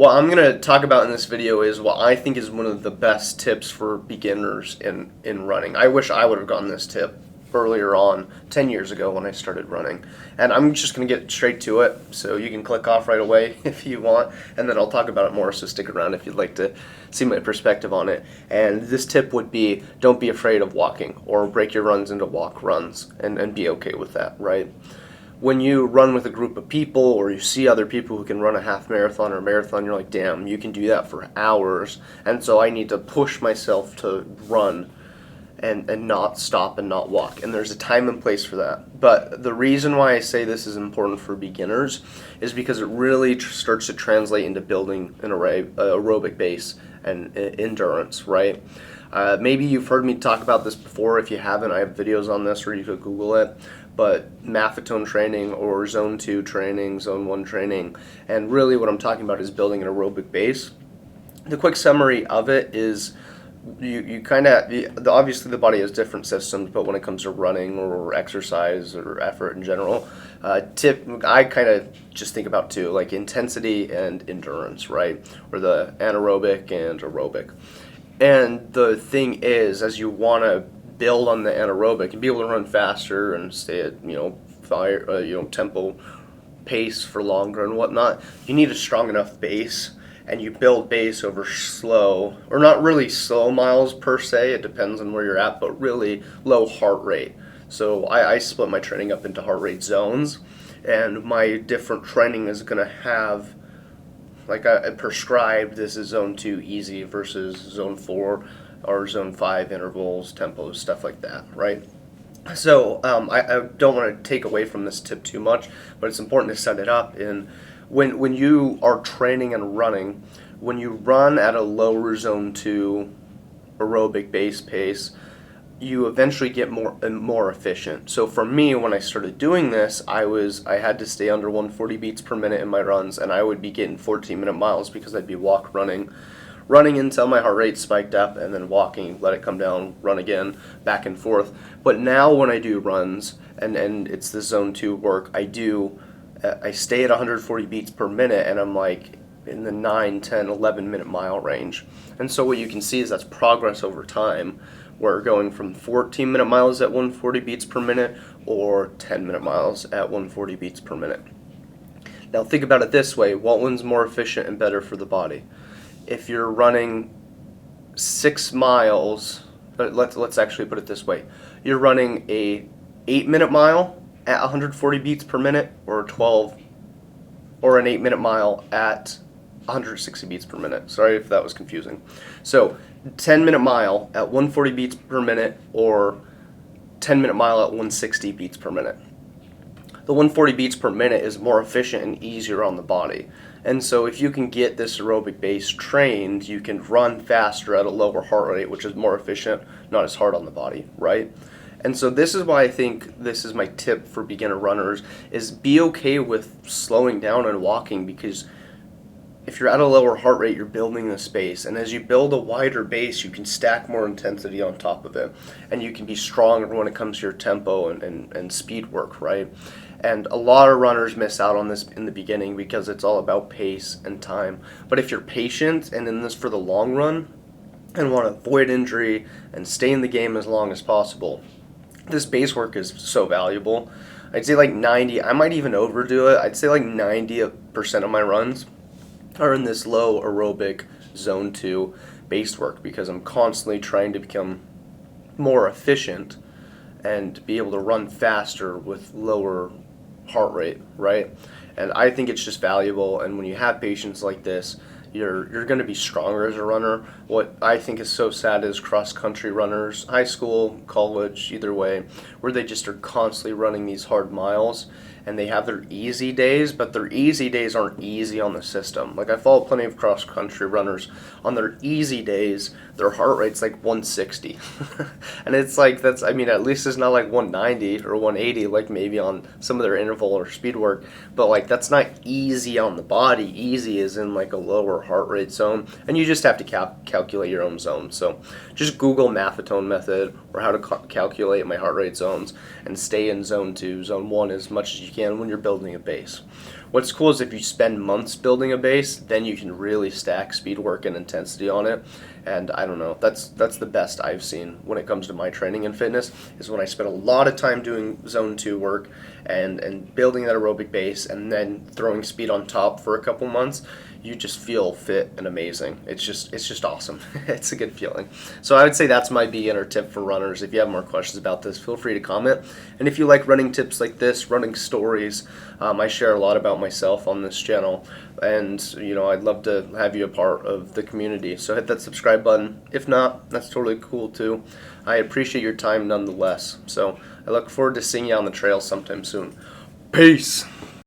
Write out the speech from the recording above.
What I'm going to talk about in this video is what I think is one of the best tips for beginners in running. I wish I would have gotten this tip earlier on, 10 years ago when I started running. And I'm just going to get straight to it, so you can click off right away if you want, and then I'll talk about it more, so stick around if you'd like to see my perspective on it. And this tip would be, don't be afraid of walking, or break your runs into walk runs, and be okay with that, right? When you run with a group of people, or you see other people who can run a half marathon or a marathon, you're like, damn, you can do that for hours, and so I need to push myself to run and not stop and not walk. And there's a time and place for that. But the reason why I say this is important for beginners is because it really starts to translate into building an aerobic base and endurance, right? Maybe you've heard me talk about this before. If you haven't, I have videos on this, or you could Google it. But Maffetone training, or Zone 2 training, Zone 1 training, and really what I'm talking about is building an aerobic base. The quick summary of it is you kind of, obviously the body has different systems, but when it comes to running or exercise or effort in general, I kind of just think about two, like intensity and endurance, right? Or the anaerobic and aerobic. And the thing is, as you want to build on the anaerobic and be able to run faster and stay at tempo pace for longer and whatnot, you need a strong enough base. And you build base over slow, or not really slow miles per se, it depends on where you're at, but really low heart rate. So I split my training up into heart rate zones, and my different training is going to have, like I prescribed, this is Zone 2 easy versus Zone 4 or Zone 5 intervals, tempos, stuff like that, right? So I don't want to take away from this tip too much, but it's important to set it up in when you are training and running. When you run at a lower Zone 2 aerobic base pace, you eventually get more efficient. So for me, when I started doing this, I had to stay under 140 beats per minute in my runs, and I would be getting 14-minute miles because I'd be running until my heart rate spiked up, and then walking, let it come down, run again, back and forth. But now when I do runs, and it's the Zone 2 work, I stay at 140 beats per minute, and I'm like in the 9, 10, 11-minute mile range. And so what you can see is that's progress over time. We're going from 14-minute miles at 140 beats per minute, or 10-minute miles at 140 beats per minute. Now think about it this way, what one's more efficient and better for the body? If you're running 6 miles, let's actually put it this way. You're running a 8-minute mile at 140 beats per minute, or an 8-minute mile at 160 beats per minute. Sorry if that was confusing. So 10-minute mile at 140 beats per minute, or 10-minute mile at 160 beats per minute. The 140 beats per minute is more efficient and easier on the body. And so if you can get this aerobic base trained, you can run faster at a lower heart rate, which is more efficient, not as hard on the body, right? And so this is why I think this is my tip for beginner runners, is be okay with slowing down and walking, because if you're at a lower heart rate, you're building the space. And as you build a wider base, you can stack more intensity on top of it. And you can be stronger when it comes to your tempo and speed work, right? And a lot of runners miss out on this in the beginning because it's all about pace and time. But if you're patient and in this for the long run and want to avoid injury and stay in the game as long as possible, this base work is so valuable. I'd say like 90, I might even overdo it. I'd say like 90% of my runs are in this low aerobic Zone 2 base work, because I'm constantly trying to become more efficient and be able to run faster with lower heart rate, right? And I think it's just valuable, and when you have patience like this, you're going to be stronger as a runner. What I think is so sad is cross-country runners, high school, college, either way, where they just are constantly running these hard miles, and they have their easy days, but their easy days aren't easy on the system. Like, I follow plenty of cross-country runners. On their easy days, their heart rate's like 160. And it's like, at least it's not like 190 or 180, like maybe on some of their interval or speed work, but like, that's not easy on the body. Easy is in like a lower heart rate zone, and you just have to calculate your own zone. So just Google Maffetone method, or how to calculate my heart rate zones, and stay in Zone 2, Zone 1 as much as you can when you're building a base. What's cool is if you spend months building a base, then you can really stack speed work and intensity on it. And I don't know, that's the best I've seen when it comes to my training and fitness, is when I spend a lot of time doing zone 2 work and building that aerobic base and then throwing speed on top for a couple months. You just feel fit and amazing. It's just awesome. It's a good feeling. So I would say that's my beginner tip for runners. If you have more questions about this, feel free to comment. And if you like running tips like this, running stories, I share a lot about myself on this channel. And I'd love to have you a part of the community. So hit that subscribe button. If not, that's totally cool too. I appreciate your time nonetheless. So I look forward to seeing you on the trail sometime soon. Peace.